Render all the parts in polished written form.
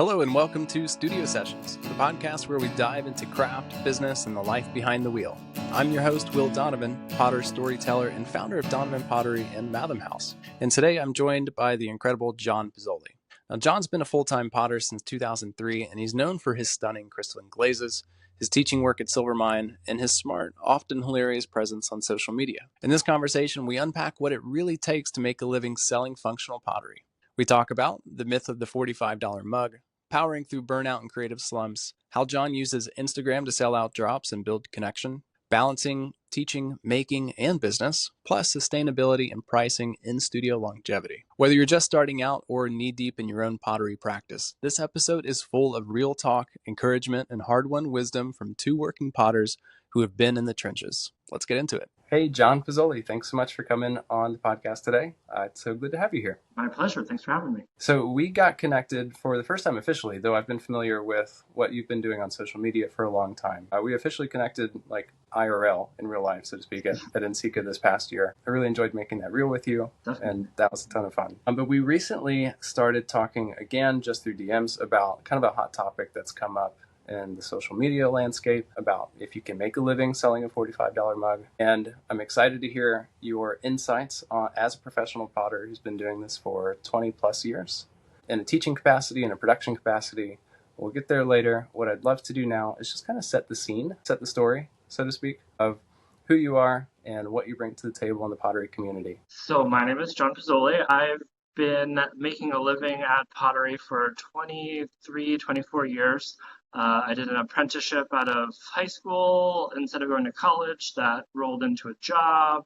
Hello and welcome to Studio Sessions, the podcast where we dive into craft, business, and the life behind the wheel. I'm your host, Will Donovan, potter, storyteller, and founder of Donovan Pottery and Madam House. And today I'm joined by the incredible Jon Puzzuoli. Now, Jon's been a full-time potter since 2003, and he's known for his stunning crystalline glazes, his teaching work at Silvermine, and his smart, often hilarious presence on social media. In this conversation, we unpack what it really takes to make a living selling functional pottery. We talk about the myth of the $45 mug, powering through burnout and creative slumps, how Jon uses Instagram to sell out drops and build connection, balancing teaching, making, and business, plus sustainability and pricing in studio longevity. Whether you're just starting out or knee-deep in your own pottery practice, this episode is full of real talk, encouragement, and hard-won wisdom from two working potters who have been in the trenches. Let's get into it. Hey, Jon Puzzuoli, thanks so much for coming on the podcast today. It's so good to have you here. My pleasure. Thanks for having me. So we got connected for the first time officially, though I've been familiar with what you've been doing on social media for a long time. We officially connected like IRL in real life, so to speak, at NCCA this past year. I really enjoyed making that reel with you, and that was a ton of fun. But we recently started talking again just through DMs about kind of a hot topic that's come up in the social media landscape about if you can make a living selling a $45 mug. And I'm excited to hear your insights as a professional potter who's been doing this for 20 plus years in a teaching capacity and a production capacity. We'll get there later. What I'd love to do now is just kind of set the scene, set the story, so to speak, of who you are and what you bring to the table in the pottery community. So my name is Jon Puzzuoli. I've been making a living at pottery for 24 years. I did an apprenticeship out of high school instead of going to college. That rolled into a job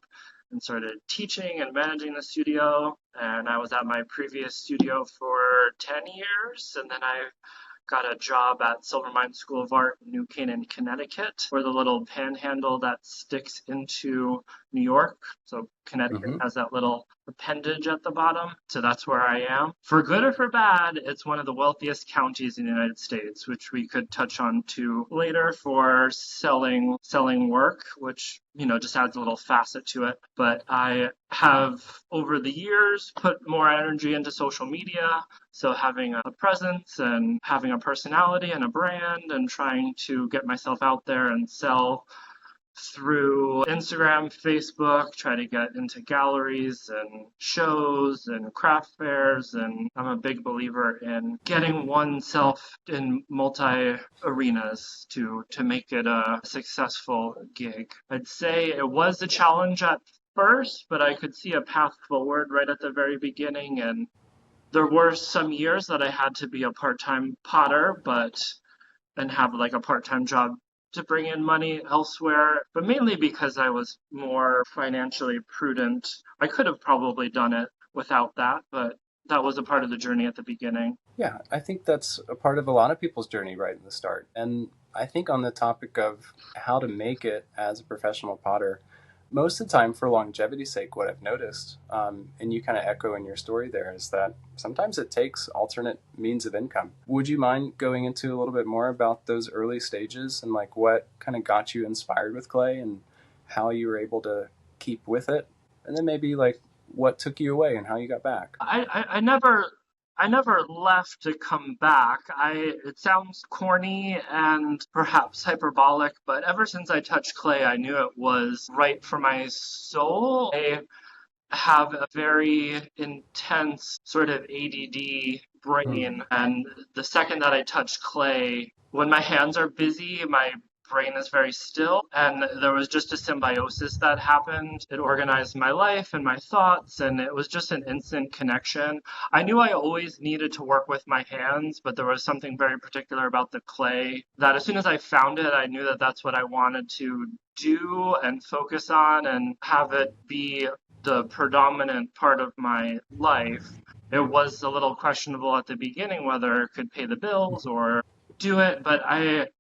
and started teaching and managing the studio. And I was at my previous studio for 10 years. And then I got a job at Silvermine School of Art in New Canaan, Connecticut, for the little panhandle that sticks into New York. So Connecticut has that little appendage at the bottom. So that's where I am. For good or for bad, it's one of the wealthiest counties in the United States, which we could touch on to later for selling work, which, just adds a little facet to it. But I have, over the years, put more energy into social media. So having a presence and having a personality and a brand and trying to get myself out there and sell through Instagram, Facebook, try to get into galleries and shows and craft fairs. And I'm a big believer in getting oneself in multi-arenas to make it a successful gig. I'd say it was a challenge at first, but I could see a path forward right at the very beginning. And there were some years that I had to be a part-time potter, and have like a part-time job to bring in money elsewhere, but mainly because I was more financially prudent. I could have probably done it without that, but that was a part of the journey at the beginning. Yeah, I think that's a part of a lot of people's journey right in the start. And I think on the topic of how to make it as a professional potter, most of the time, for longevity's sake, what I've noticed, and you kind of echo in your story there, is that sometimes it takes alternate means of income. Would you mind going into a little bit more about those early stages and like what kind of got you inspired with clay and how you were able to keep with it? And then maybe like what took you away and how you got back? I never left to come back. It sounds corny and perhaps hyperbolic, but ever since I touched clay, I knew it was right for my soul. I have a very intense sort of ADD brain, and the second that I touch clay, when my hands are busy, my brain is very still, and there was just a symbiosis that happened. It organized my life and my thoughts, and it was just an instant connection. I knew I always needed to work with my hands, but there was something very particular about the clay that as soon as I found it, I knew that that's what I wanted to do and focus on and have it be the predominant part of my life. It was a little questionable at the beginning whether it could pay the bills or do it, but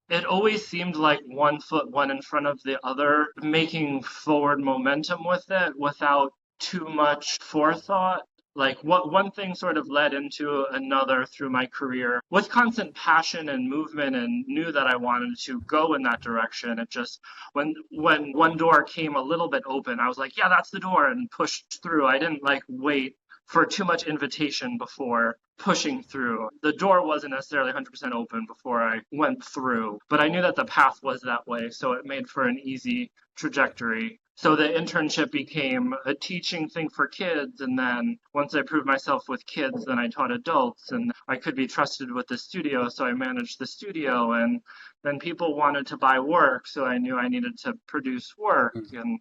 it always seemed like one foot one in front of the other, making forward momentum with it without too much forethought. Like one thing sort of led into another through my career with constant passion and movement, and knew that I wanted to go in that direction. It just, when one door came a little bit open, I was like, yeah, that's the door, and pushed through. I didn't wait for too much invitation before pushing through. The door wasn't necessarily 100% open before I went through, but I knew that the path was that way, so it made for an easy trajectory. So the internship became a teaching thing for kids, and then once I proved myself with kids, then I taught adults, and I could be trusted with the studio, so I managed the studio, and then people wanted to buy work, so I knew I needed to produce work, and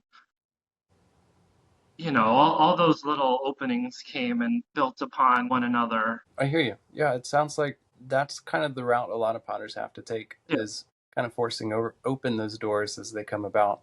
all those little openings came and built upon one another. I hear you. Yeah, it sounds like that's kind of the route a lot of potters have to take, Yeah. is kind of forcing open those doors as they come about.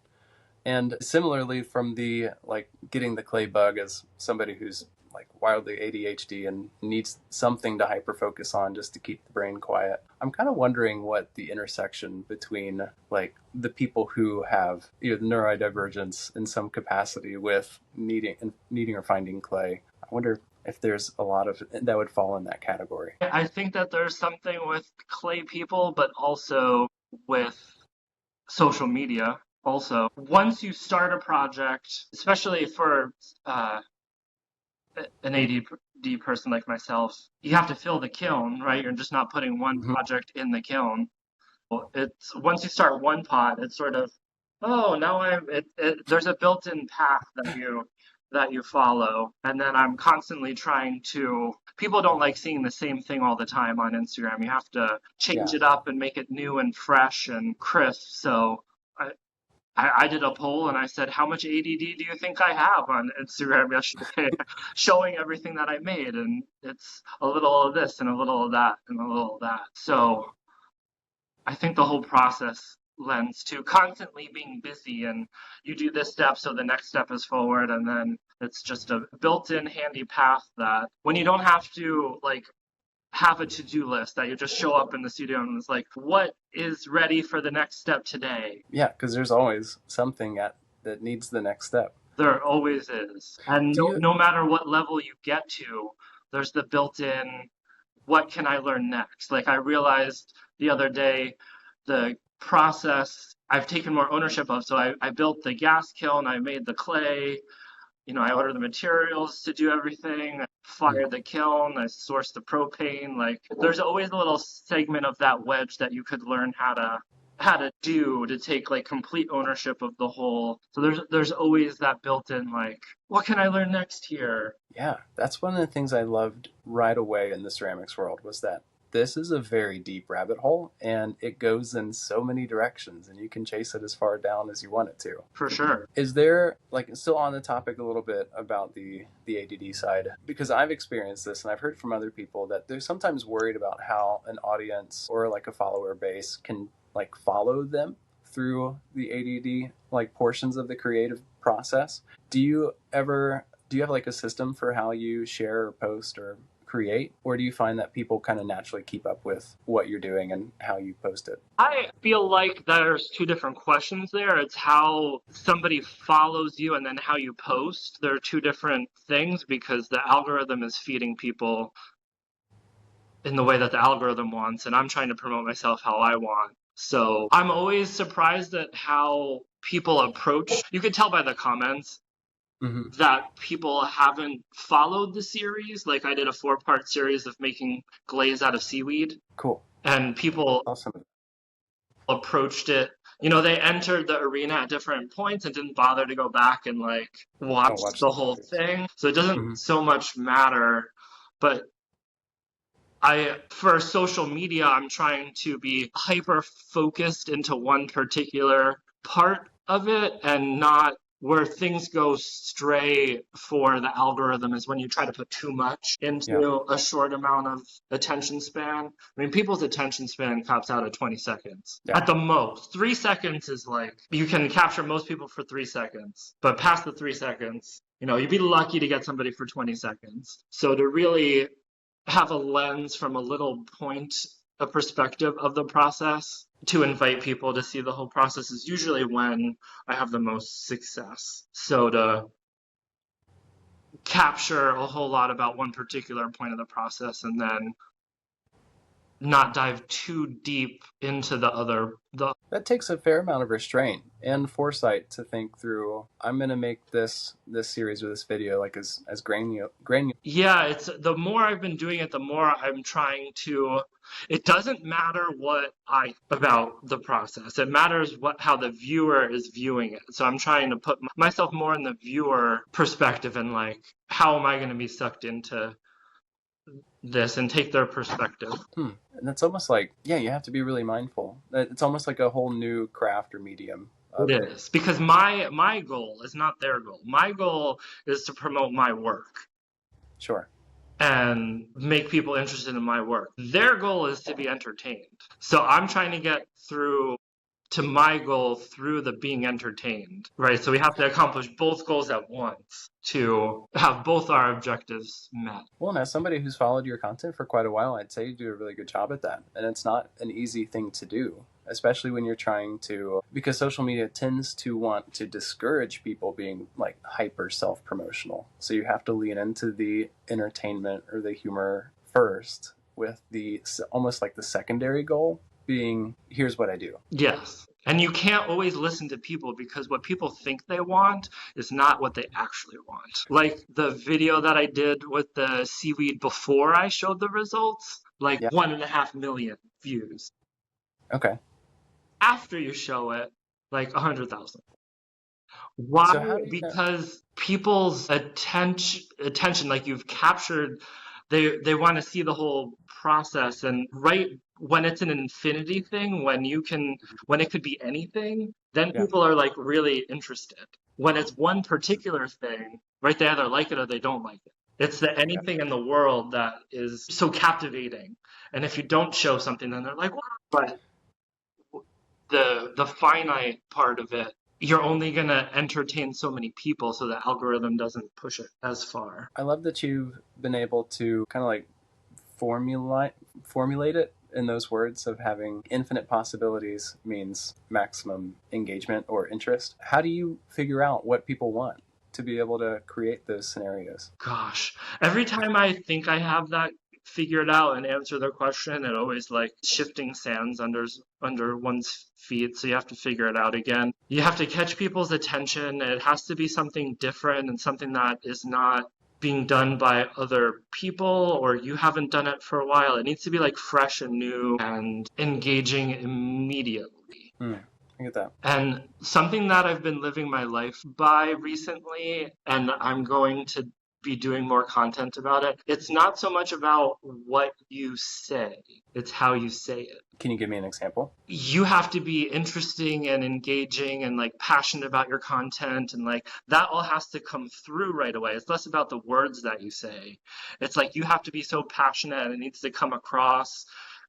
And similarly, from the like getting the clay bug as somebody who's like wildly ADHD and needs something to hyper focus on just to keep the brain quiet. I'm kind of wondering what the intersection between like the people who have neurodivergence in some capacity with needing or finding clay. I wonder if there's a lot of that would fall in that category. I think that there's something with clay people, but also with social media. Also, once you start a project, especially for an ADD person like myself, you have to fill the kiln, right? You're just not putting one project in the kiln. It's once you start one pot, it's sort of, oh, now there's a built-in path that you follow, and then I'm constantly trying to. People don't like seeing the same thing all the time on Instagram. You have to change it up and make it new and fresh and crisp. So I did a poll and I said, how much ADD do you think I have on Instagram yesterday, showing everything that I made, and it's a little of this and a little of that and a little of that. So I think the whole process lends to constantly being busy, and you do this step so the next step is forward, and then it's just a built-in handy path that when you don't have to like have a to-do list, that you just show up in the studio and it's like, what is ready for the next step today? Yeah, because there's always something that needs the next step. There always is. And no matter what level you get to, there's the built-in, what can I learn next? Like I realized the other day, the process I've taken more ownership of. So I built the gas kiln, I made the clay, I ordered the materials to do everything, I fired the kiln, I sourced the propane. Like there's always a little segment of that wedge that you could learn how to do to take like complete ownership of the whole. So there's always that built-in like, what can I learn next here? Yeah, that's one of the things I loved right away in the ceramics world, was that this is a very deep rabbit hole and it goes in so many directions and you can chase it as far down as you want it to. For sure. Is there, like, still on the topic a little bit about the ADD side, because I've experienced this and I've heard from other people that they're sometimes worried about how an audience or like a follower base can like follow them through the ADD like portions of the creative process. Do you have like a system for how you share or post or create, or do you find that people kind of naturally keep up with what you're doing and how you post it? I feel like there's two different questions there. It's how somebody follows you and then how you post. There are two different things because the algorithm is feeding people in the way that the algorithm wants, and I'm trying to promote myself how I want. So I'm always surprised at how people approach. You could tell by the comments that people haven't followed the series. Like I did a 4-part series of making glaze out of seaweed. Cool. And people approached it. They entered the arena at different points and didn't bother to go back and like watch the whole thing. So it doesn't so much matter. But for social media, I'm trying to be hyper focused into one particular part of it and not where things go stray for the algorithm is when you try to put too much into a short amount of attention span. I mean, people's attention span caps out at 20 seconds at the most. 3 seconds is like, you can capture most people for 3 seconds, but past the 3 seconds, you'd be lucky to get somebody for 20 seconds. So to really have a lens from a little point, a perspective of the process, to invite people to see the whole process is usually when I have the most success. So to capture a whole lot about one particular point of the process and then not dive too deep into the That takes a fair amount of restraint and foresight to think through. I'm gonna make this series or this video like as granular. Yeah, it's the more I've been doing it, the more I'm trying to. It doesn't matter what I about the process. It matters how the viewer is viewing it. So I'm trying to put myself more in the viewer perspective and like, how am I going to be sucked into this and take their perspective? And that's almost like, yeah, you have to be really mindful. It's almost like a whole new craft or medium of It it. is because my goal is not their goal. My goal is to promote my work Sure. and make people interested in my work. Their goal is to be entertained. So I'm trying to get through to my goal through the being entertained, right? So we have to accomplish both goals at once to have both our objectives met. Well, and as somebody who's followed your content for quite a while, I'd say you do a really good job at that. And it's not an easy thing to do, especially when you're trying to, because social media tends to want to discourage people being like hyper self promotional. So you have to lean into the entertainment or the humor first, with the almost like the secondary goal being, here's what I do. Yes. And you can't always listen to people because what people think they want is not what they actually want. Like the video that I did with the seaweed before I showed the results, like Yeah. 1.5 million views. Okay. After you show it, like 100,000. Why? So how do you know? Because people's attention, like you've captured, they want to see the whole process. And right when it's an infinity thing, when it could be anything, then Yeah. people are like really interested. When it's one particular thing, right, they either like it or they don't like it. It's the Yeah. anything in the world that is so captivating. And if you don't show something, then they're like, what? But the finite part of it, you're only gonna entertain so many people, so the algorithm doesn't push it as far. I love that you've been able to kind of like formulate it in those words of having infinite possibilities means maximum engagement or interest. How do you figure out what people want to be able to create those scenarios? Gosh, every time I think I have that figured out and answer their question, it always like shifting sands under one's feet. So you have to figure it out again. You have to catch people's attention. It has to be something different and something that is not being done by other people or you haven't done it for a while. It needs to be like fresh and new and engaging immediately. I get that. And something that I've been living my life by recently, and I'm going to be doing more content about it, it's not so much about what you say, it's how you say it. Can you give me an example? You have to be interesting and engaging and like passionate about your content, and like that all has to come through right away. It's less about the words that you say. It's like you have to be so passionate and it needs to come across,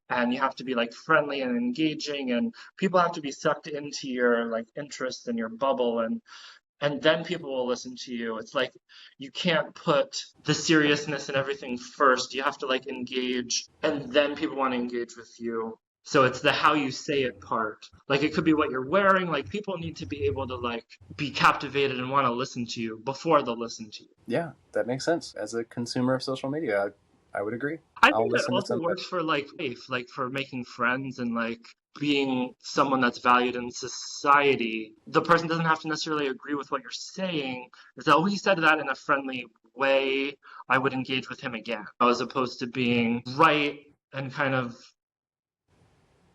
and you have to be like friendly and engaging, and people have to be sucked into your like interest and your bubble, and then people will listen to you. It's like you can't put the seriousness and everything first. You have to like engage, and then people want to engage with you. So it's the how you say it part. Like it could be what you're wearing. Like people need to be able to like be captivated and want to listen to you before they'll listen to you. Yeah, that makes sense. As a consumer of social media, I would agree. I I'll think that listen to also somebody. works for like life, like for making friends and like being someone that's valued in society. The person doesn't have to necessarily agree with what you're saying. It's that, oh, he said that in a friendly way, I would engage with him again, as opposed to being right and kind of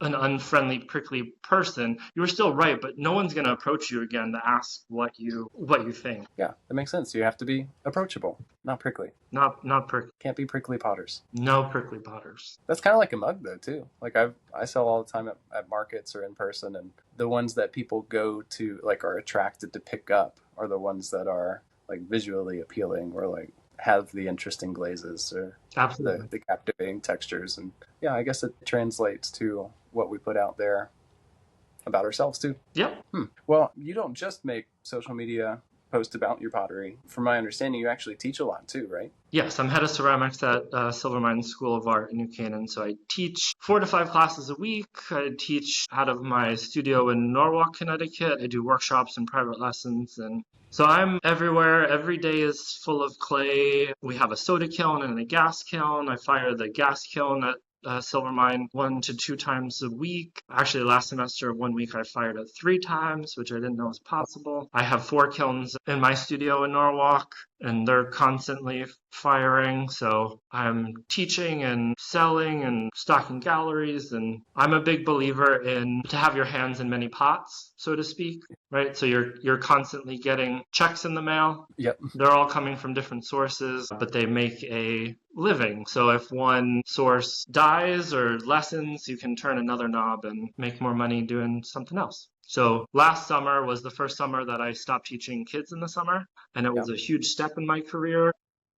an unfriendly, prickly person. You were still right, but no one's going to approach you again to ask what you think. Yeah, that makes sense. You have to be approachable, not prickly. Not prickly. Can't be prickly potters. No prickly potters. That's kind of like a mug though too. Like I sell all the time at markets or in person, and the ones that people go to like are attracted to pick up are the ones that are like visually appealing or like have the interesting glazes or Absolutely. the captivating textures. And yeah, I guess it translates to what we put out there about ourselves too. Yep. Well, you don't just make social media posts about your pottery. From my understanding, you actually teach a lot too, right? Yes, I'm head of ceramics at Silvermine School of Art in New Canaan. So I teach 4 to 5 classes a week. I teach out of my studio in Norwalk, Connecticut. I do workshops and private lessons. And so I'm everywhere. Every day is full of clay. We have a soda kiln and a gas kiln. I fire the gas kiln at silver mine 1 to 2 times a week. Actually, last semester, 1 week I fired it 3 times, which I didn't know was possible. I have 4 kilns in my studio in Norwalk, and they're constantly firing. So I'm teaching and selling and stocking galleries, and I'm a big believer in to have your hands in many pots, so to speak. Right, so you're constantly getting checks in the mail. Yep. They're all coming from different sources, but they make a living. So if one source dies or lessens, you can turn another knob and make more money doing something else. So last summer was the first summer that I stopped teaching kids in the summer, and it was a huge step in my career.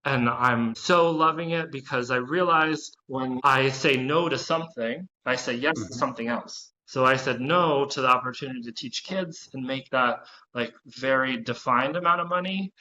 And I'm so loving it because I realized when I say no to something, I say yes to something else. So I said no to the opportunity to teach kids and make that like very defined amount of money.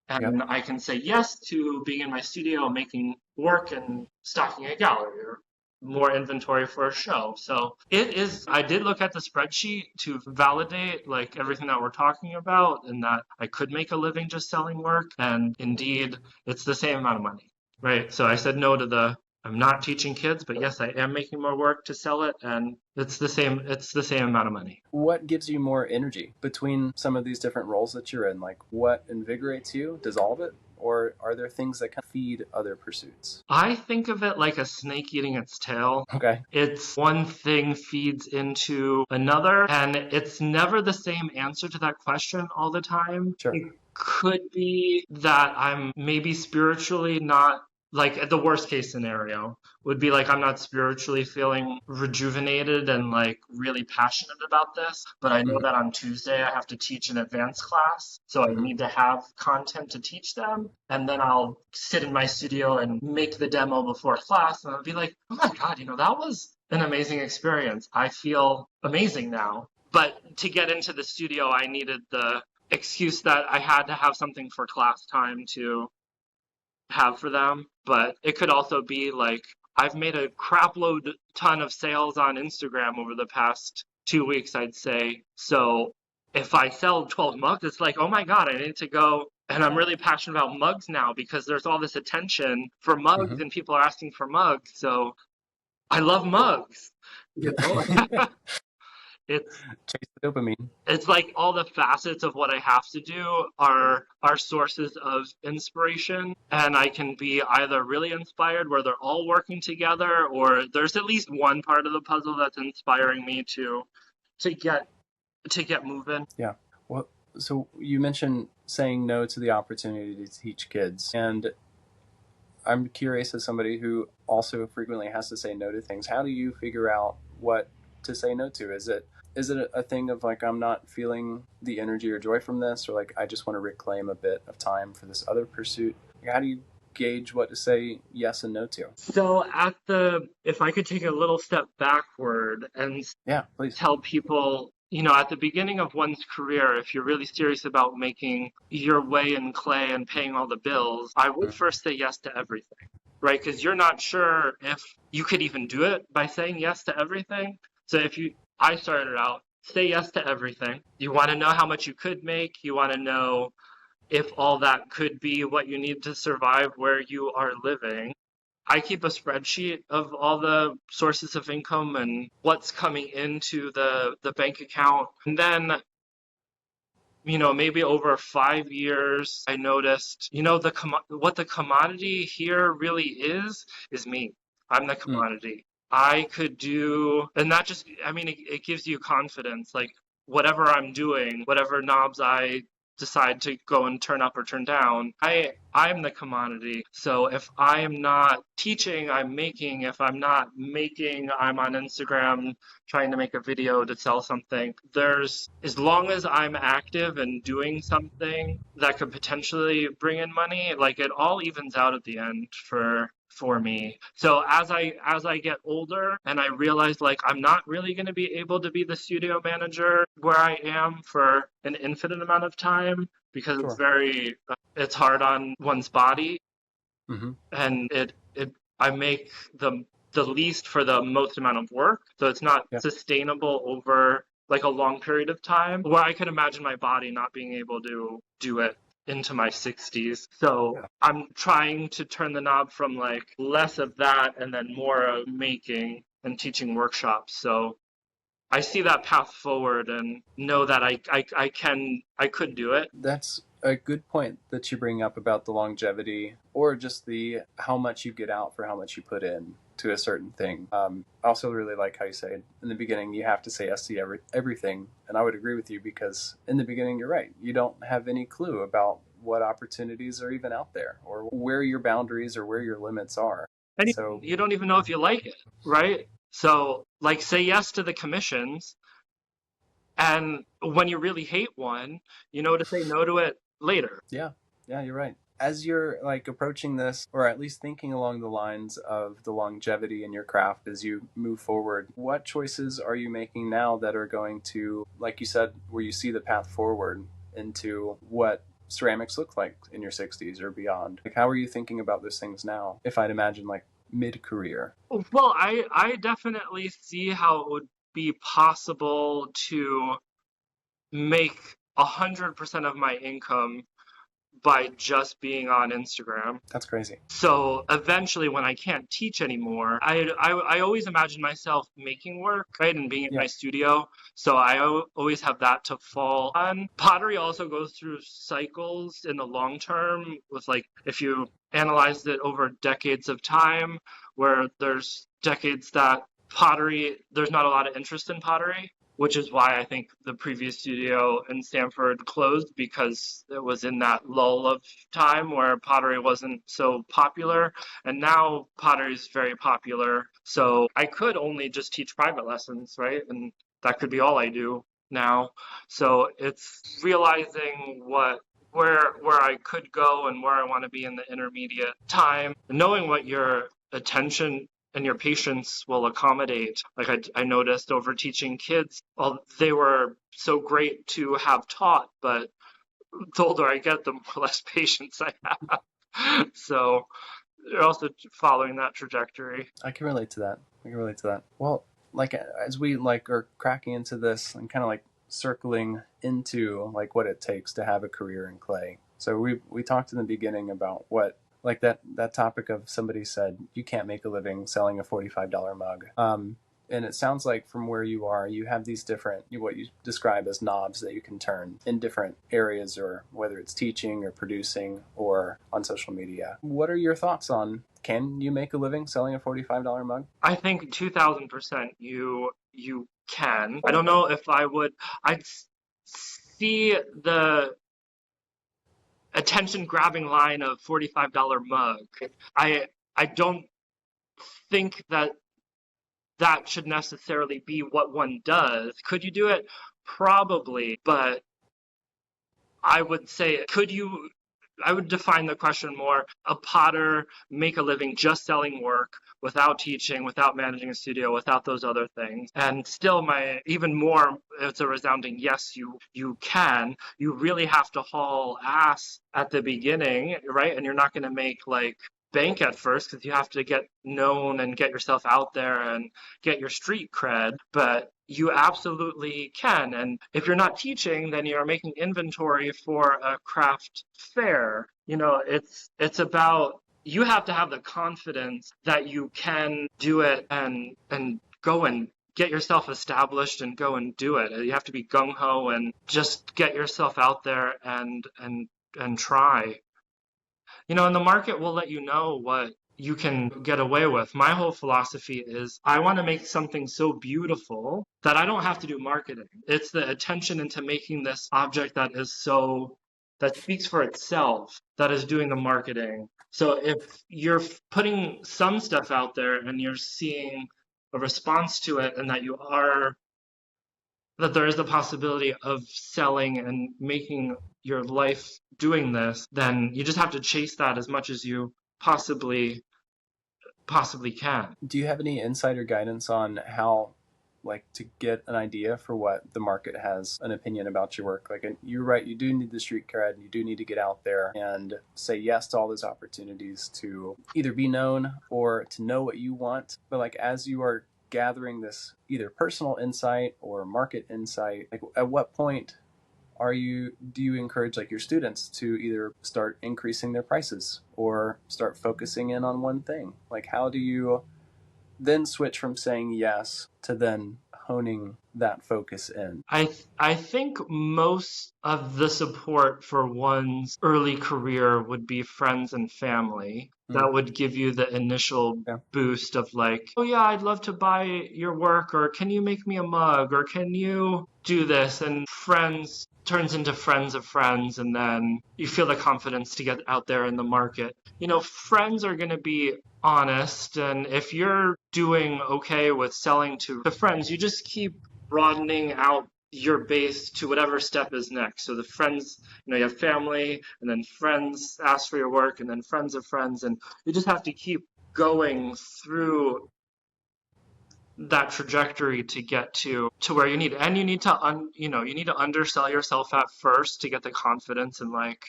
And I can say yes to being in my studio, making work and stocking a gallery or more inventory for a show. So it is, I did look at the spreadsheet to validate like everything that we're talking about and that I could make a living just selling work. And indeed, it's the same amount of money, right? So I said no to I'm not teaching kids, but yes, I am making more work to sell it, and it's the same amount of money. What gives you more energy between some of these different roles that you're in? Like, what invigorates you? Does all of it? Or are there things that kind of feed other pursuits? I think of it like a snake eating its tail. Okay. It's one thing feeds into another, and it's never the same answer to that question all the time. Sure. It could be that I'm maybe spiritually not, like the worst case scenario would be like I'm not spiritually feeling rejuvenated and like really passionate about this, but I know that on Tuesday I have to teach an advanced class, so I need to have content to teach them, and then I'll sit in my studio and make the demo before class, and I'll be like, oh my God, that was an amazing experience. I feel amazing now. But to get into the studio, I needed the excuse that I had to have something for class time to have for them. But it could also be like I've made a crapload ton of sales on Instagram over the past 2 weeks, I'd say. So if I sell 12 mugs, it's like, oh my God, I need to go. And I'm really passionate about mugs now because there's all this attention for mugs and people are asking for mugs. So I love mugs. It's chase the dopamine. It's like all the facets of what I have to do are sources of inspiration, and I can be either really inspired where they're all working together, or there's at least one part of the puzzle that's inspiring me to get moving. Yeah. Well, so you mentioned saying no to the opportunity to teach kids, and I'm curious, as somebody who also frequently has to say no to things, how do you figure out what to say no to? Is it a thing of like, I'm not feeling the energy or joy from this, or like, I just want to reclaim a bit of time for this other pursuit? How do you gauge what to say yes and no to? So if I could take a little step backward and please tell people, at the beginning of one's career, if you're really serious about making your way in clay and paying all the bills, I would first say yes to everything, right? Because you're not sure if you could even do it by saying yes to everything. So I started out, say yes to everything. You want to know how much you could make. You want to know if all that could be what you need to survive where you are living. I keep a spreadsheet of all the sources of income and what's coming into the bank account. And then, maybe over 5 years, I noticed, what the commodity here really is me. I'm the commodity. I could do, and that just, it gives you confidence, like whatever I'm doing, whatever knobs I decide to go and turn up or turn down, I'm the commodity. So if I am not teaching, I'm making. If I'm not making, I'm on Instagram trying to make a video to sell something. As long as I'm active and doing something that could potentially bring in money, like it all evens out at the end for me. So as I get older and I realize like I'm not really going to be able to be the studio manager where I am for an infinite amount of time because it's hard on one's body, and I make the least for the most amount of work, so it's not sustainable over like a long period of time where I could imagine my body not being able to do it into my 60s. So I'm trying to turn the knob from like less of that and then more of making and teaching workshops. So I see that path forward and know that I could do it. That's a good point that you bring up about the longevity or just the how much you get out for how much you put in to a certain thing. I also really like how you say in the beginning you have to say yes to everything, and I would agree with you because in the beginning you're right. You don't have any clue about what opportunities are even out there or where your boundaries or where your limits are. And So you don't even know if you like it, right? So, like, say yes to the commissions, and when you really hate one, you know to say no to it later. yeah, you're right. As you're like approaching this, or at least thinking along the lines of the longevity in your craft as you move forward, what choices are you making now that are going to, like you said, where you see the path forward into what ceramics look like in your 60s or beyond? Like, how are you thinking about those things now? If I'd imagine like mid-career. Well, I definitely see how it would be possible to make 100% of my income by just being on Instagram. That's crazy. So eventually, when I can't teach anymore, I always imagine myself making work, right, and being in Yeah. my studio. So I always have that to fall on. Pottery also goes through cycles in the long term, with like if you analyzed it over decades of time, where there's decades that there's not a lot of interest in pottery, which is why I think the previous studio in Stanford closed, because it was in that lull of time where pottery wasn't so popular. And now pottery is very popular. So I could only just teach private lessons, right? And that could be all I do now. So it's realizing where I could go and where I want to be in the intermediate time, knowing what your attention and your patience will accommodate. Like I noticed over teaching kids, well, they were so great to have taught, but the older I get, the more less patience I have. So they're also following that trajectory. I can relate to that. Well, like as we like are cracking into this and kind of like circling into like what it takes to have a career in clay. So we talked in the beginning about what like that topic of somebody said you can't make a living selling a $45 mug. And it sounds like from where you are, you have these different, what you describe as knobs that you can turn in different areas, or whether it's teaching or producing or on social media. What are your thoughts on, can you make a living selling a $45 mug? I think 2000% you can. I don't know if I would. I'd see the attention grabbing line of $45 mug. I don't think that should necessarily be what one does. Could you do it? Probably, but I would say, I would define the question more: a potter make a living just selling work without teaching, without managing a studio, without those other things. And still even more, it's a resounding yes, you can. You really have to haul ass at the beginning, right? And you're not going to make like bank at first because you have to get known and get yourself out there and get your street cred, but you absolutely can. And if you're not teaching, then you're making inventory for a craft fair. It's about, you have to have the confidence that you can do it and go and get yourself established and go and do it. You have to be gung ho and just get yourself out there and try. And the market will let you know what you can get away with. My whole philosophy is I want to make something so beautiful that I don't have to do marketing. It's the attention into making this object that speaks for itself that is doing the marketing. So if you're putting some stuff out there and you're seeing a response to it, and that there is the possibility of selling and making your life doing this, then you just have to chase that as much as you possibly can. Do you have any insider guidance on how, like, to get an idea for what the market has an opinion about your work? Like, you're right, you do need the street cred, you do need to get out there and say yes to all those opportunities to either be known or to know what you want. But like, as you are gathering this either personal insight or market insight, like at what point do you encourage like your students to either start increasing their prices or start focusing in on one thing? Like, how do you then switch from saying yes to then honing that focus in? I think most of the support for one's early career would be friends and family. That would give you the initial Yeah. boost of like, oh yeah, I'd love to buy your work, or can you make me a mug, or can you do this? And friends turns into friends of friends, and then you feel the confidence to get out there in the market. Friends are going to be honest, and if you're doing okay with selling to the friends, you just keep broadening out your base to whatever step is next. So the friends, you have family, and then friends ask for your work, and then friends of friends, and you just have to keep going through that trajectory to get to where you need. And you need to you need to undersell yourself at first to get the confidence, and like,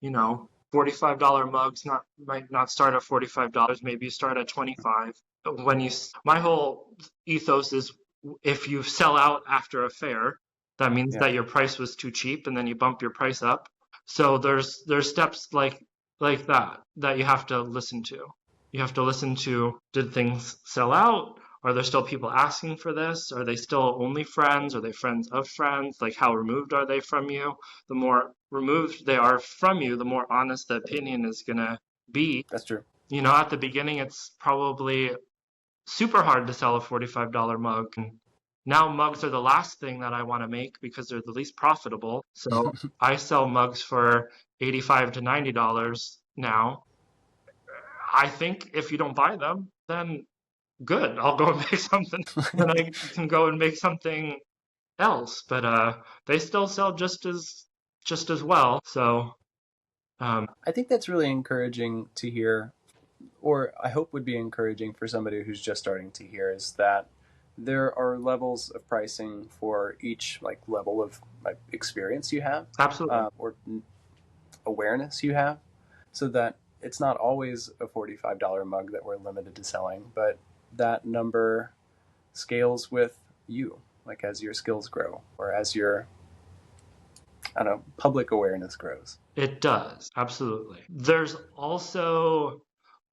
$45 mugs might not start at $45. Maybe you start at 25. My whole ethos is, if you sell out after a fair, that means that your price was too cheap, and then you bump your price up. So there's steps like that you have to listen to. You have to listen to, did things sell out? Are there still people asking for this? Are they still only friends? Are they friends of friends? Like, how removed are they from you? The more removed they are from you, the more honest the opinion is going to be. That's true. At the beginning, it's probably super hard to sell a $45 mug. And now mugs are the last thing that I want to make because they're the least profitable. So I sell mugs for $85 to $90 now. I think if you don't buy them, then good, I'll go and make something. Then I can go and make something else. But they still sell just as well. So I think that's really encouraging to hear, or I hope would be encouraging for somebody who's just starting to hear, is that there are levels of pricing for each like level of like experience you have, absolutely. or awareness you have, so that it's not always a $45 mug that we're limited to selling, but that number scales with you, like as your skills grow or as your, I don't know, public awareness grows. It does, absolutely. There's also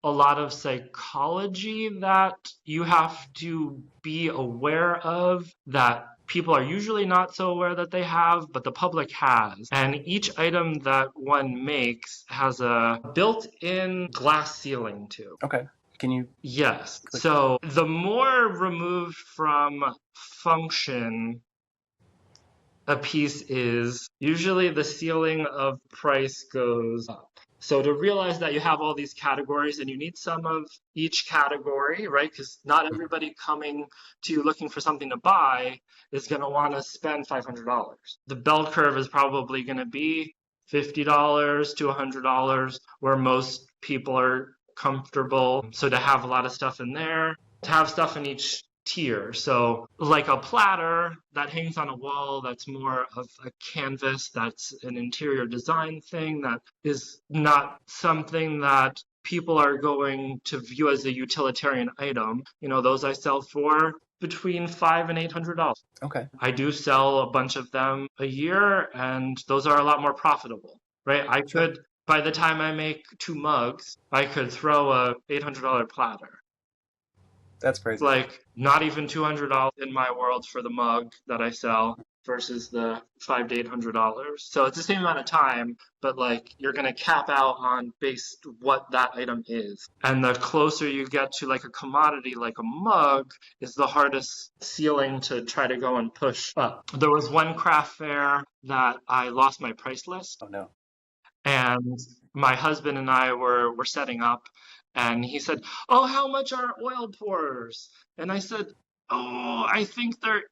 a lot of psychology that you have to be aware of, that people are usually not so aware that they have, but the public has. And each item that one makes has a built-in glass ceiling too. Okay. Can you? Yes. So the more removed from function a piece is, usually the ceiling of price goes up. So to realize that you have all these categories and you need some of each category, right? Because not everybody coming to you looking for something to buy is going to want to spend $500. The bell curve is probably going to be $50 to $100, where most people are comfortable. So to have a lot of stuff in there, to have stuff in each tier. So like a platter that hangs on a wall, that's more of a canvas, that's an interior design thing, that is not something that people are going to view as a utilitarian item. Those I sell for between $500 and $800. Okay. I do sell a bunch of them a year, and those are a lot more profitable, right? I could, by the time I make 2 mugs, I could throw a $800 platter. That's crazy. It's like not even $200 in my world for the mug that I sell versus the $500 to $800. So it's the same amount of time, but like you're going to cap out on based what that item is. And the closer you get to like a commodity like a mug is the hardest ceiling to try to go and push up. There was one craft fair that I lost my price list. Oh no. And my husband and I were setting up, and he said, "Oh, how much are oil pours?" And I said, "Oh, I think they're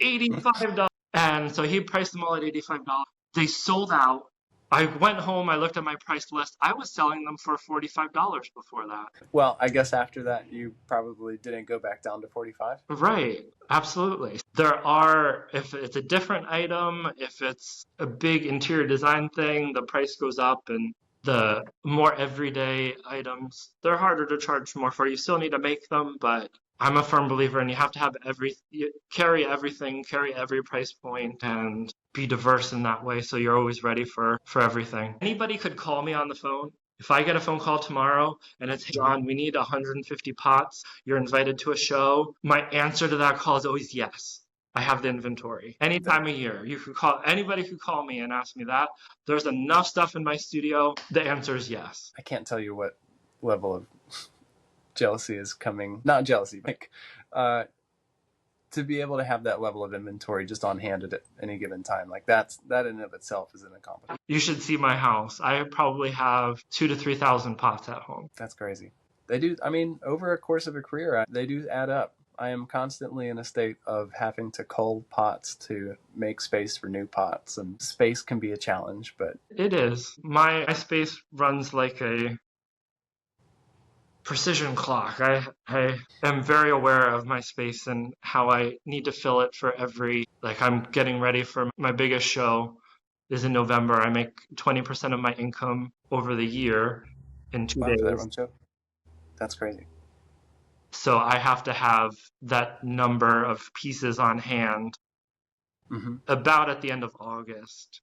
$85." And so he priced them all at $85. They sold out. I went home, I looked at my price list. I was selling them for $45 before that. Well, I guess after that, you probably didn't go back down to 45. Right, absolutely. There are, if it's a different item, if it's a big interior design thing, the price goes up, and the more everyday items, they're harder to charge more for. You still need to make them, but I'm a firm believer in you have to have carry everything, carry every price point, and be diverse in that way so you're always ready for everything. Anybody could call me on the phone. If I get a phone call tomorrow and it's, "Hey, John, we need 150 pots. You're invited to a show." My answer to that call is always yes. I have the inventory. Any time of year, anybody could call me and ask me that. There's enough stuff in my studio. The answer is yes. I can't tell you what level of jealousy is coming, not jealousy, like to be able to have that level of inventory just on hand at any given time. Like that in and of itself is an accomplishment. You should see my house. I probably have 2,000 to 3,000 pots at home. That's crazy. They do, I mean, over a course of a career, they do add up. I am constantly in a state of having to cull pots to make space for new pots, and space can be a challenge, but it is. My space runs like a precision clock. I am very aware of my space and how I need to fill it for I'm getting ready for my biggest show is in November. I make 20% of my income over the year in 2 days. For that one show, that's crazy. So I have to have that number of pieces on hand about at the end of August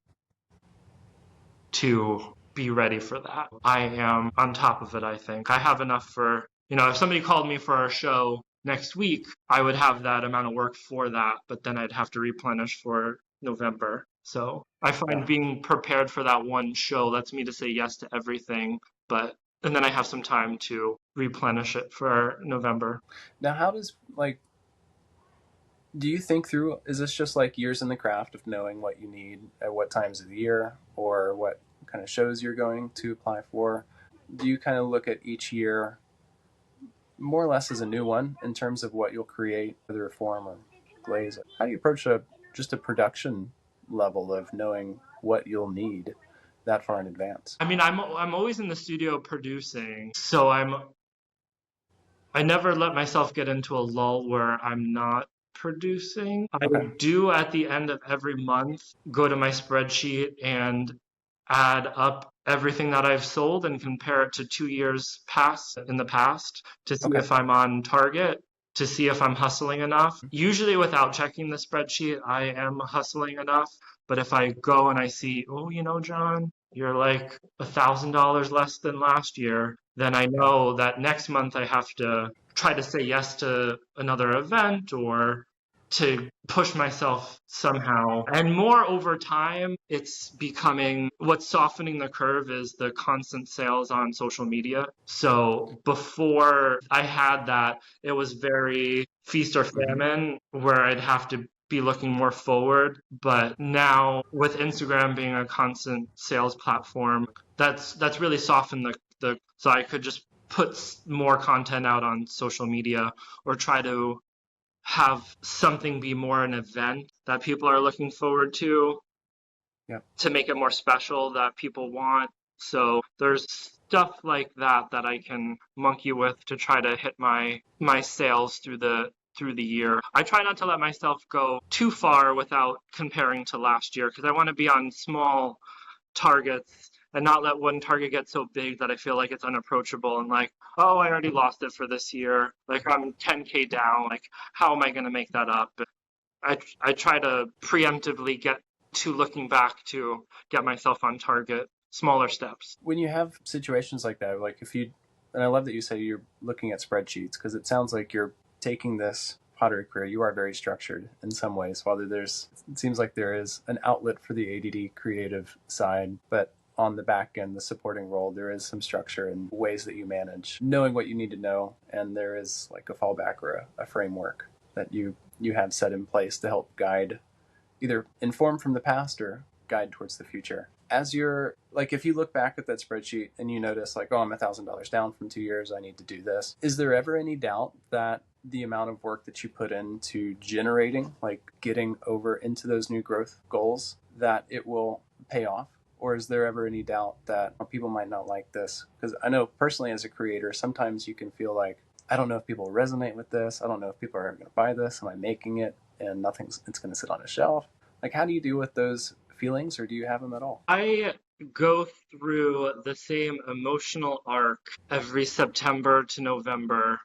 to be ready for that. I am on top of it, I think. I have enough for, if somebody called me for our show next week, I would have that amount of work for that, but then I'd have to replenish for November. So I find being prepared for that one show lets me to say yes to everything, and then I have some time to replenish it for November. Now, how does, do you think through, is this just like years in the craft of knowing what you need at what times of the year or what kind of shows you're going to apply for? Do you kind of look at each year more or less as a new one in terms of what you'll create, whether form or glaze? How do you approach just a production level of knowing what you'll need that far in advance? I mean, I'm always in the studio producing, so I never let myself get into a lull where I'm not producing. I do at the end of every month go to my spreadsheet and add up everything that I've sold and compare it to 2 years in the past to see if I'm on target, to see if I'm hustling enough. Usually without checking the spreadsheet, I am hustling enough. But if I go and I see, John, you're like $1,000 less than last year, then I know that next month I have to try to say yes to another event or to push myself somehow. And more over time, it's becoming what's softening the curve is the constant sales on social media. So before I had that, it was very feast or famine where I'd have to be looking more forward. But now with Instagram being a constant sales platform, that's really softened so I could just put more content out on social media or try to have something be more an event that people are looking forward to make it more special that people want. So there's stuff like that I can monkey with to try to hit my sales through the year. I try not to let myself go too far without comparing to last year because I want to be on small targets and not let one target get so big that I feel like it's unapproachable and I already lost it for this year. Like I'm 10K down. Like how am I going to make that up? I try to preemptively get to looking back to get myself on target, smaller steps. When you have situations like that, and I love that you say you're looking at spreadsheets because it sounds like you're taking this pottery career, you are very structured in some ways. While it seems like there is an outlet for the ADD creative side, but on the back end, the supporting role, there is some structure and ways that you manage, knowing what you need to know, and there is like a fallback or a framework that you have set in place to help guide, either inform from the past or guide towards the future. As you're if you look back at that spreadsheet and you notice I'm $1,000 down from 2 years, I need to do this. Is there ever any doubt that the amount of work that you put into generating, getting over into those new growth goals, that it will pay off? Or is there ever any doubt that people might not like this? Because I know personally as a creator, sometimes you can feel I don't know if people resonate with this. I don't know if people are going to buy this. Am I making it and it's going to sit on a shelf? How do you deal with those feelings, or do you have them at all? I go through the same emotional arc every September to November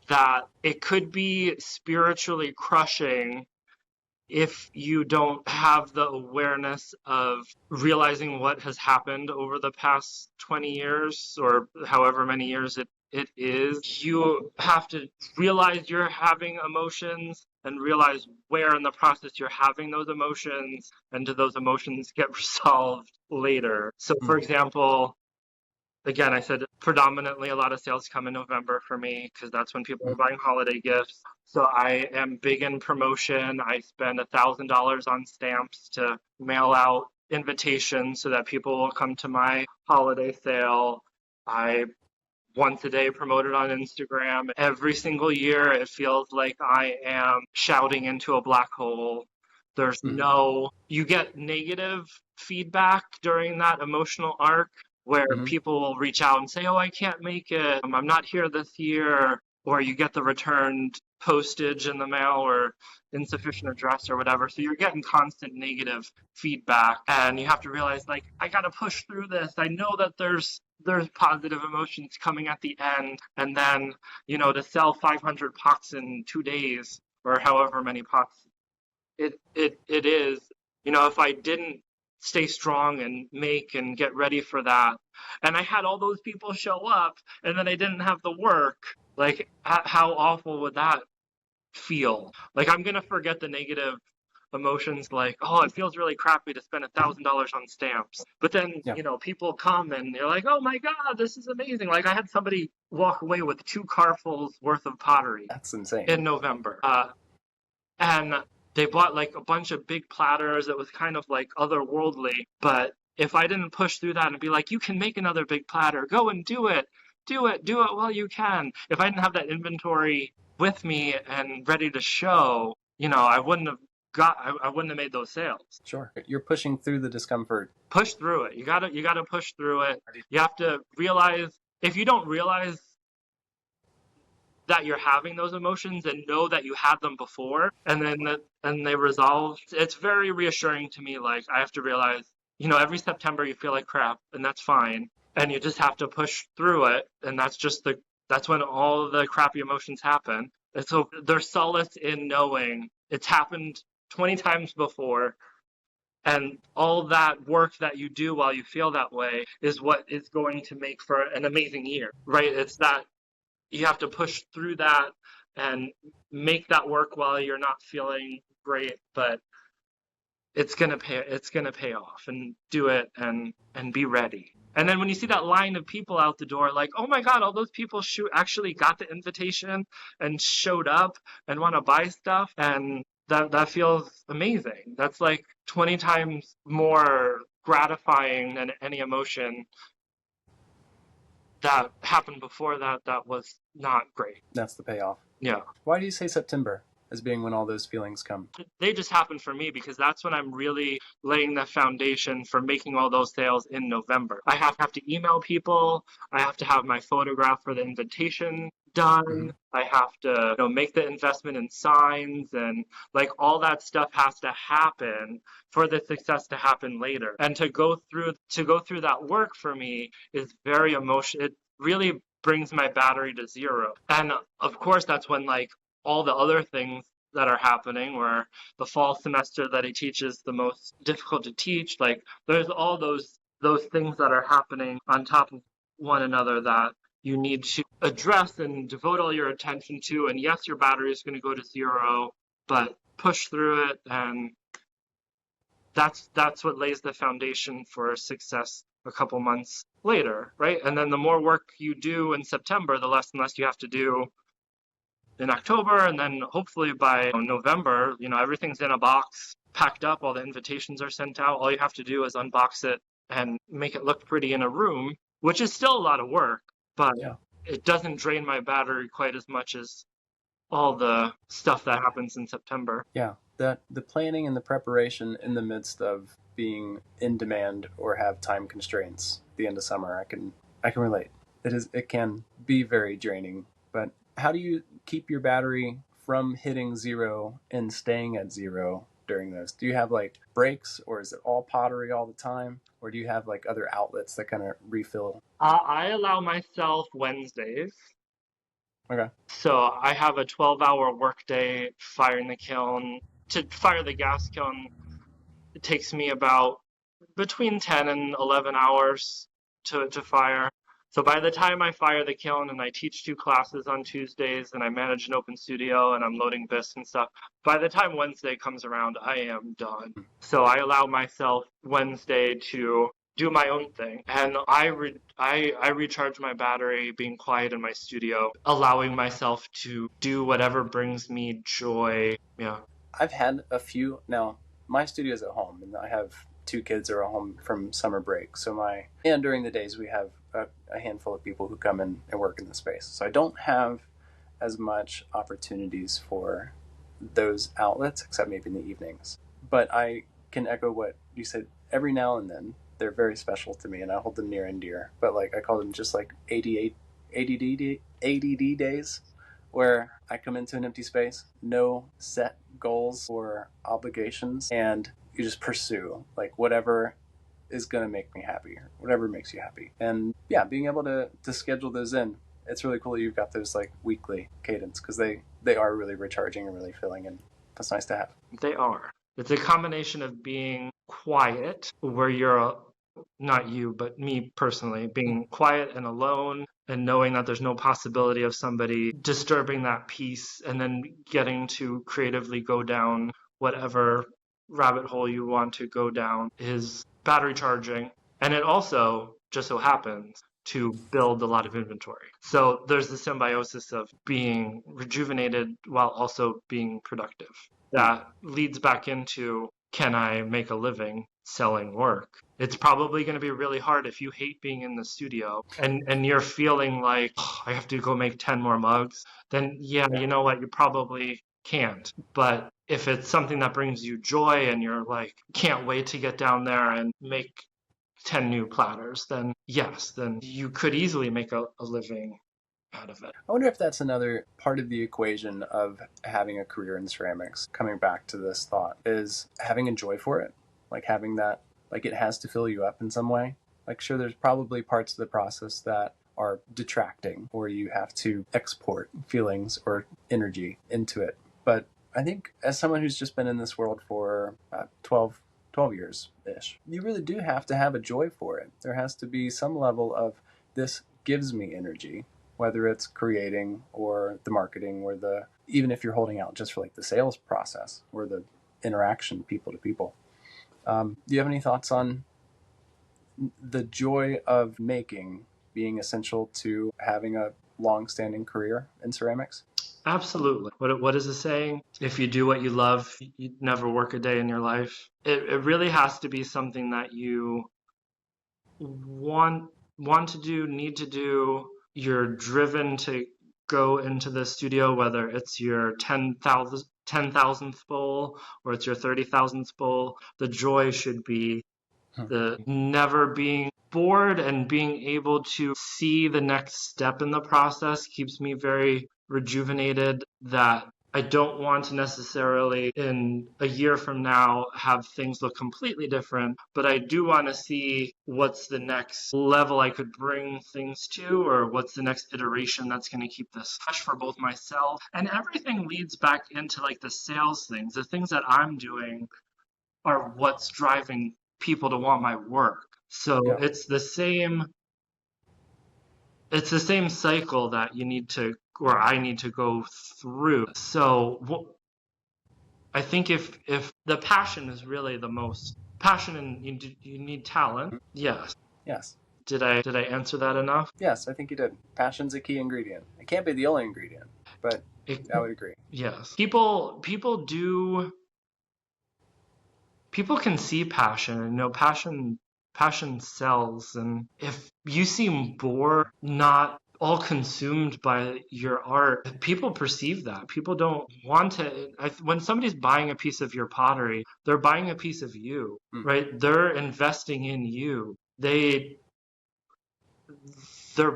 that it could be spiritually crushing if you don't have the awareness of realizing what has happened over the past 20 years or however many years it is. You have to realize you're having emotions and realize where in the process you're having those emotions, and do those emotions get resolved later. So, for example, again, I said predominantly a lot of sales come in November for me because that's when people are buying holiday gifts. So I am big in promotion. I spend $1,000 on stamps to mail out invitations so that people will come to my holiday sale. I once a day promote it on Instagram. Every single year, it feels like I am shouting into a black hole. There's you get negative feedback during that emotional arc where people will reach out and say, oh, I can't make it. I'm not here this year. Or you get the returned postage in the mail or insufficient address or whatever. So you're getting constant negative feedback. And you have to realize, like, I got to push through this. I know that there's positive emotions coming at the end. And then, to sell 500 pots in 2 days or however many pots it is, if I didn't stay strong and make and get ready for that, and I had all those people show up and then I didn't have the work, like how awful would that feel? Like, I'm gonna forget the negative emotions, like, oh, it feels really crappy to spend $1,000 on stamps, but then people come and they're like, oh my god, this is amazing. Like, I had somebody walk away with 2 carfuls worth of pottery. That's insane. In November, and they bought like a bunch of big platters. It was kind of like otherworldly. But if I didn't push through that and be like, you can make another big platter, go and do it while you can. If I didn't have that inventory with me and ready to show, I wouldn't have made those sales. Sure. You're pushing through the discomfort. Push through it. You gotta push through it. You have to realize, if you don't realize that you're having those emotions and know that you had them before and they resolve, it's very reassuring to me. Like, I have to realize, every September you feel like crap, and that's fine, and you just have to push through it, and that's when all the crappy emotions happen. And so there's solace in knowing it's happened 20 times before, and all that work that you do while you feel that way is what is going to make for an amazing year, right? It's that you have to push through that and make that work while you're not feeling great, but it's gonna pay off, and do it and be ready. And then when you see that line of people out the door, like, oh my god, all those people actually got the invitation and showed up and want to buy stuff, and that feels amazing. That's like 20 times more gratifying than any emotion that happened before that was not great. That's the payoff. Yeah. Why do you say September as being when all those feelings come? They just happen for me because that's when I'm really laying the foundation for making all those sales in November. I have to email people. I have to have my photograph for the invitation done. I have to make the investment in signs, and like all that stuff has to happen for the success to happen later. And to go through that work for me is very emotional. It really brings my battery to zero. And of course, that's when like all the other things that are happening, where the fall semester that I teach is the most difficult to teach. Like, there's all those things that are happening on top of one another that you need to address and devote all your attention to. And yes, your battery is going to go to zero, but push through it, and that's what lays the foundation for success a couple months later, right? And then the more work you do in September, the less and less you have to do in October, and then hopefully by November, everything's in a box, packed up, all the invitations are sent out. All you have to do is unbox it and make it look pretty in a room, which is still a lot of work, but it doesn't drain my battery quite as much as all the stuff that happens in September. Yeah, the planning and the preparation in the midst of being in demand or have time constraints at the end of summer, I can relate. It can be very draining, but how do you keep your battery from hitting zero and staying at zero during those? Do you have like breaks, or is it all pottery all the time? Or do you have like other outlets that kind of refill? I allow myself Wednesdays Okay. So I have a 12-hour workday firing the kiln. To fire the gas kiln, it takes me about between 10 and 11 hours to fire. So by the time I fire the kiln and I teach 2 classes on Tuesdays and I manage an open studio and I'm loading bisque and stuff, by the time Wednesday comes around, I am done. So I allow myself Wednesday to do my own thing, and I recharge my battery being quiet in my studio, allowing myself to do whatever brings me joy. Yeah. I've had a few. Now, my studio's at home, and I have 2 kids that are home from summer break. And during the days, we have a handful of people who come in and work in the space. So I don't have as much opportunities for those outlets, except maybe in the evenings. But I can echo what you said. Every now and then, they're very special to me, and I hold them near and dear. But like I call them just like ADD days, where I come into an empty space, no set goals or obligations, and you just pursue like whatever is going to make me happy, or whatever makes you happy. And yeah, being able to schedule those in, it's really cool that you've got those like weekly cadence, because they are really recharging and really filling, and that's nice to have. They are. It's a combination of being quiet, where not you, but me personally, being quiet and alone and knowing that there's no possibility of somebody disturbing that peace, and then getting to creatively go down whatever rabbit hole you want to go down is battery charging. And it also just so happens to build a lot of inventory. So there's the symbiosis of being rejuvenated while also being productive. That leads back into, can I make a living selling work? It's probably going to be really hard if you hate being in the studio and you're feeling like, "Oh, I have to go make 10 more mugs." Then yeah, you know what, you probably can't. But if it's something that brings you joy and you're like, can't wait to get down there and make 10 new platters, then yes, then you could easily make a living out of it. I wonder if that's another part of the equation of having a career in ceramics. Coming back to this thought, is having a joy for it, like having that, like it has to fill you up in some way. Like, sure, there's probably parts of the process that are detracting, or you have to export feelings or energy into it. But I think as someone who's just been in this world for 12 years-ish, you really do have to have a joy for it. There has to be some level of, this gives me energy, whether it's creating or the marketing or even if you're holding out just for like the sales process or the interaction people to people. Do you have any thoughts on the joy of making being essential to having a long-standing career in ceramics? Absolutely. What is the saying? If you do what you love, you never work a day in your life. It really has to be something that you want to do, need to do. You're driven to go into the studio, whether it's your 10,000th bowl or it's your 30,000th bowl. The joy should be the never being bored, and being able to see the next step in the process keeps me very rejuvenated. That I don't want to necessarily in a year from now have things look completely different, but I do want to see what's the next level I could bring things to, or what's the next iteration that's going to keep this fresh for both myself. And everything leads back into like the sales things. The things that I'm doing are what's driving people to want my work. So Yeah. it's the same cycle that you need to, or I need to go through. So I think if the passion is really the most passion, and you need talent. Yes. Yes. Did I answer that enough? Yes, I think you did. Passion's a key ingredient. It can't be the only ingredient, but I would agree. Yes. People can see passion, and passion sells. And if you seem bored, not all consumed by your art, people perceive that. People don't want to. When somebody's buying a piece of your pottery, they're buying a piece of you, right? They're investing in you. They're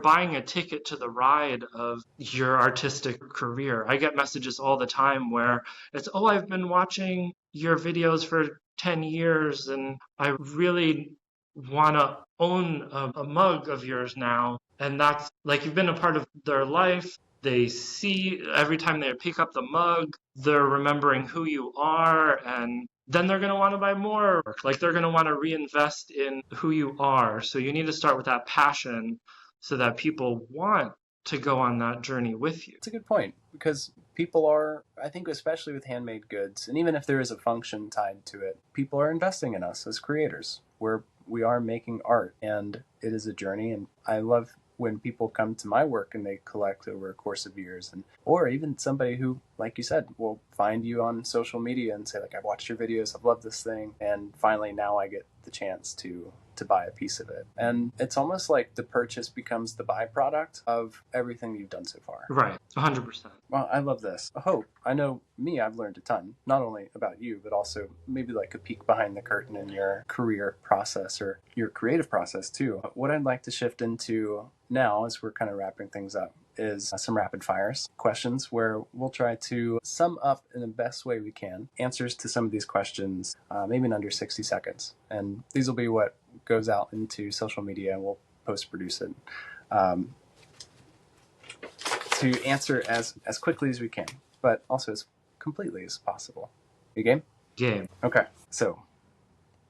buying a ticket to the ride of your artistic career. I get messages all the time where it's, "Oh, I've been watching your videos for 10 years and I really want to own a mug of yours now." And that's like, you've been a part of their life. they see every time they pick up the mug, they're remembering who you are, and then they're going to want to buy more. Like they're going to want to reinvest in who you are. So you need to start with that passion so that people want to go on that journey with you. It's a good point, because people are, I think, especially with handmade goods, and even if there is a function tied to it, people are investing in us as creators. We are making art, and it is a journey. And I love when people come to my work and they collect over a course of years, and or even somebody who, like you said, will find you on social media and say, like, I've watched your videos, I've loved this thing, and finally now I get the chance to buy a piece of it. And it's almost like the purchase becomes the byproduct of everything you've done so far. Right, 100%. Well, I love this. I hope. I know me, I've learned a ton, not only about you, but also maybe like a peek behind the curtain in your career process or your creative process too. What I'd like to shift into now, as we're kind of wrapping things up, is some rapid fires questions where we'll try to sum up in the best way we can answers to some of these questions, maybe in under 60 seconds. And these will be what goes out into social media, and we'll post-produce it to answer as quickly as we can, but also as completely as possible. You game? Game. Okay, so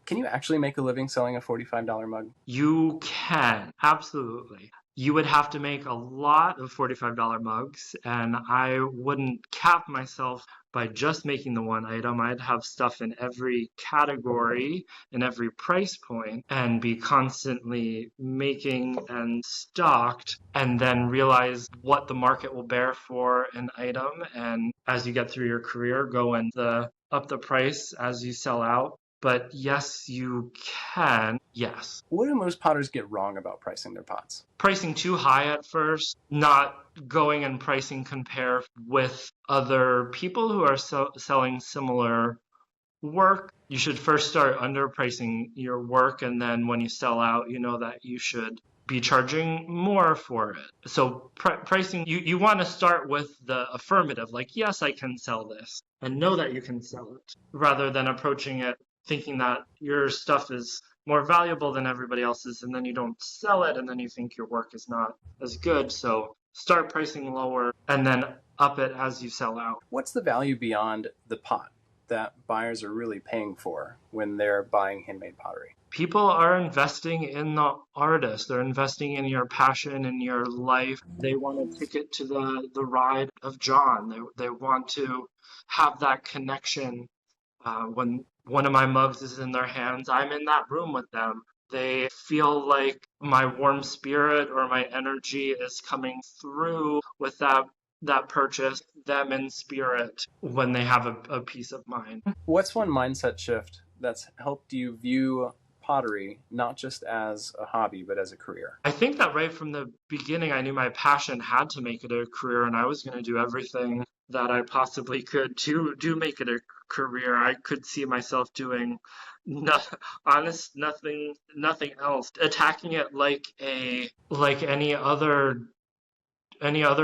can you actually make a living selling a $45 mug? You can, absolutely. You would have to make a lot of $45 mugs, and I wouldn't cap myself by just making the one item. I'd have stuff in every category, in every price point, and be constantly making and stocked, and then realize what the market will bear for an item. And as you get through your career, go and up the price as you sell out. But yes, you can. Yes. What do most potters get wrong about pricing their pots? Pricing too high at first, not going and pricing compare with other people who are selling similar work. You should first start underpricing your work, and then when you sell out, you know that you should be charging more for it. So pricing, you want to start with the affirmative, like, yes, I can sell this, and know that you can sell it, rather than approaching it thinking that your stuff is more valuable than everybody else's, and then you don't sell it, and then you think your work is not as good. So start pricing lower and then up it as you sell out. What's the value beyond the pot that buyers are really paying for when they're buying handmade pottery? People are investing in the artist. They're investing in your passion, in your life. They want a ticket to the ride of Jon. They want to have that connection. When one of my mugs is in their hands, I'm in that room with them. They feel like my warm spirit or my energy is coming through with that purchase, them in spirit, when they have a peace of mind. What's one mindset shift that's helped you view pottery not just as a hobby, but as a career? I think that right from the beginning, I knew my passion had to make it a career, and I was going to do everything that I possibly could to make it a career. I could see myself doing nothing else, attacking it like any other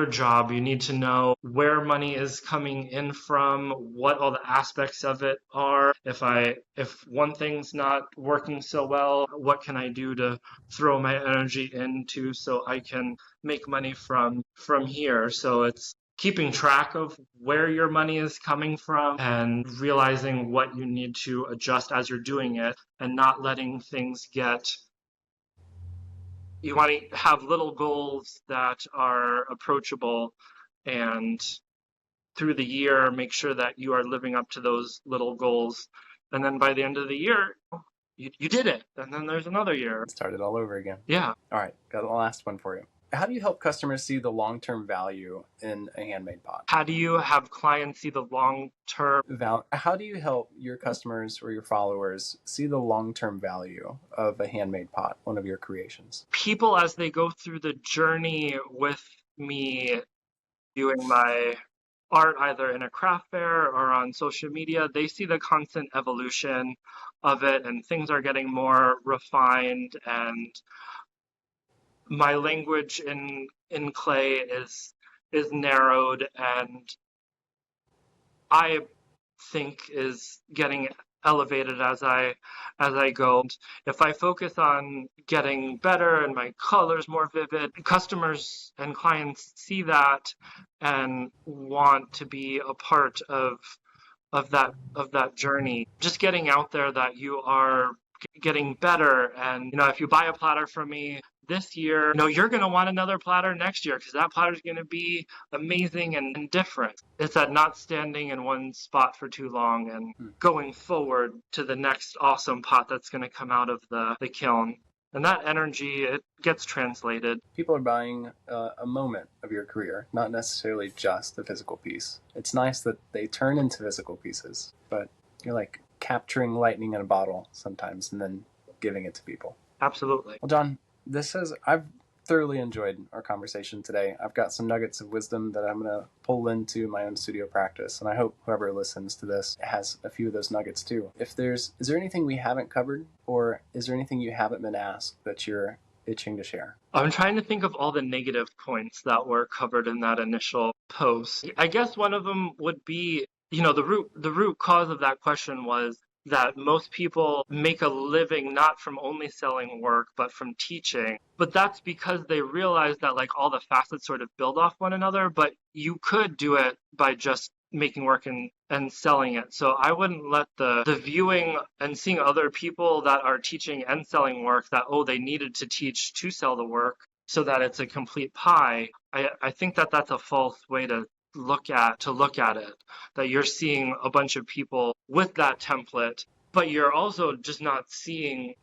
job. You need to know where money is coming in from, what all the aspects of it are. If one thing's not working so well, what can I do to throw my energy into so I can make money from here? So it's keeping track of where your money is coming from and realizing what you need to adjust as you're doing it, and not letting things get. You want to have little goals that are approachable, and through the year, make sure that you are living up to those little goals. And then by the end of the year, you did it. And then there's another year. Start it all over again. Yeah. All right, got the last one for you. How do you help customers see the long-term value in a handmade pot? How do you have clients see the long-term How do you help your customers or your followers see the long-term value of a handmade pot, one of your creations? people as they go through the journey with me, viewing my art either in a craft fair or on social media, they see the constant evolution of it, and things are getting more refined, and my language in clay is narrowed, and I think is getting elevated as I go. If I focus on getting better and my colors more vivid, customers and clients see that and want to be a part of that journey. Just getting out there that you are getting better, and if you buy a platter from me this year, you're going to want another platter next year because that platter is going to be amazing and different. It's that not standing in one spot for too long and going forward to the next awesome pot that's going to come out of the kiln. And that energy, it gets translated. People are buying a moment of your career, not necessarily just the physical piece. It's nice that they turn into physical pieces, but you're like capturing lightning in a bottle sometimes and then giving it to people. Absolutely. Well, Jon, I've thoroughly enjoyed our conversation today. I've got some nuggets of wisdom that I'm going to pull into my own studio practice, and I hope whoever listens to this has a few of those nuggets too. Is there anything we haven't covered, or is there anything you haven't been asked that you're itching to share? I'm trying to think of all the negative points that were covered in that initial post. I guess one of them would be, the root cause of that question was that most people make a living not from only selling work, but from teaching. But that's because they realize that like all the facets sort of build off one another, but you could do it by just making work and selling it. So I wouldn't let the viewing and seeing other people that are teaching and selling work that, they needed to teach to sell the work so that it's a complete pie. I think that that's a false way to look at it, that you're seeing a bunch of people with that template, but you're also just not seeing.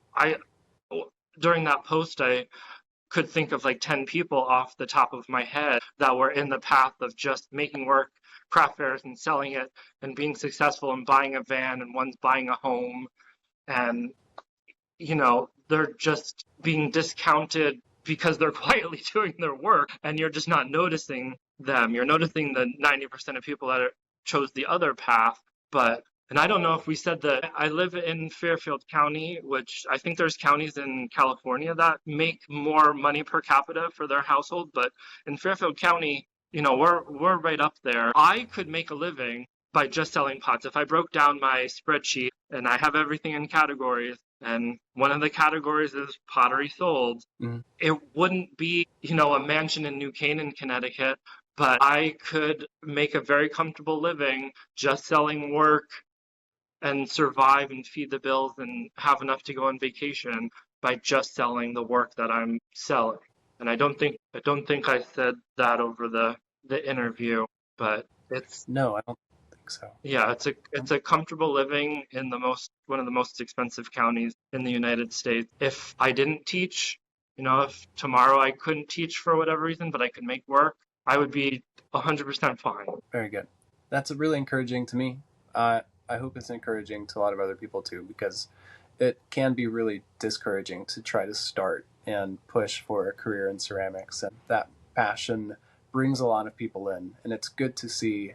During that post, I could think of like 10 people off the top of my head that were in the path of just making work, craft fairs, and selling it and being successful and buying a van, and one's buying a home, and they're just being discounted because they're quietly doing their work, and you're just not noticing them. You're noticing the 90% of people that chose the other path. And I don't know if we said that I live in Fairfield County, which I think there's counties in California that make more money per capita for their household, but in Fairfield County, we're right up there. I could make a living by just selling pots. If I broke down my spreadsheet and I have everything in categories, and one of the categories is pottery sold, it wouldn't be, a mansion in New Canaan, Connecticut, but I could make a very comfortable living just selling work and survive and feed the bills and have enough to go on vacation by just selling the work that I'm selling. And I don't think I said that over the interview, but it's No, I don't think so. Yeah, it's a comfortable living in one of the most expensive counties in the United States. If I didn't teach, if tomorrow I couldn't teach for whatever reason, but I could make work, I would be 100% fine. Very good. That's really encouraging to me. I hope it's encouraging to a lot of other people too, because it can be really discouraging to try to start and push for a career in ceramics. And that passion brings a lot of people in. And it's good to see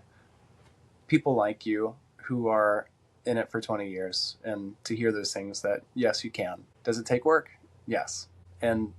people like you who are in it for 20 years and to hear those things that, yes, you can. Does it take work? Yes. And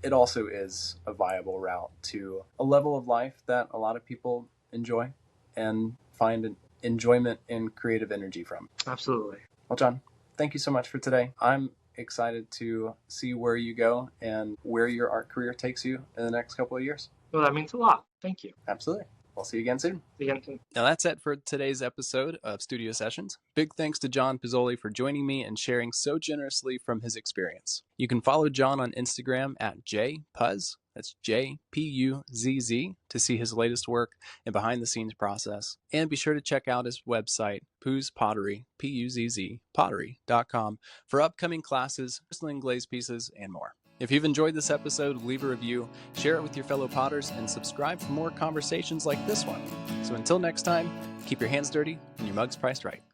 it also is a viable route to a level of life that a lot of people enjoy and find an enjoyment and creative energy from. Absolutely. Well, Jon, thank you so much for today. I'm excited to see where you go and where your art career takes you in the next couple of years. Well, that means a lot. Thank you. Absolutely. We'll see you again soon. See you again soon. Now that's it for today's episode of Studio Sessions. Big thanks to Jon Puzzuoli for joining me and sharing so generously from his experience. You can follow Jon on Instagram at jpuzz, that's JPUZZ, to see his latest work and behind the scenes process. And be sure to check out his website, Puzz Pottery, P-U-Z-Z, pottery.com, for upcoming classes, porcelain glaze pieces, and more. If you've enjoyed this episode, leave a review, share it with your fellow potters, and subscribe for more conversations like this one. So until next time, keep your hands dirty and your mugs priced right.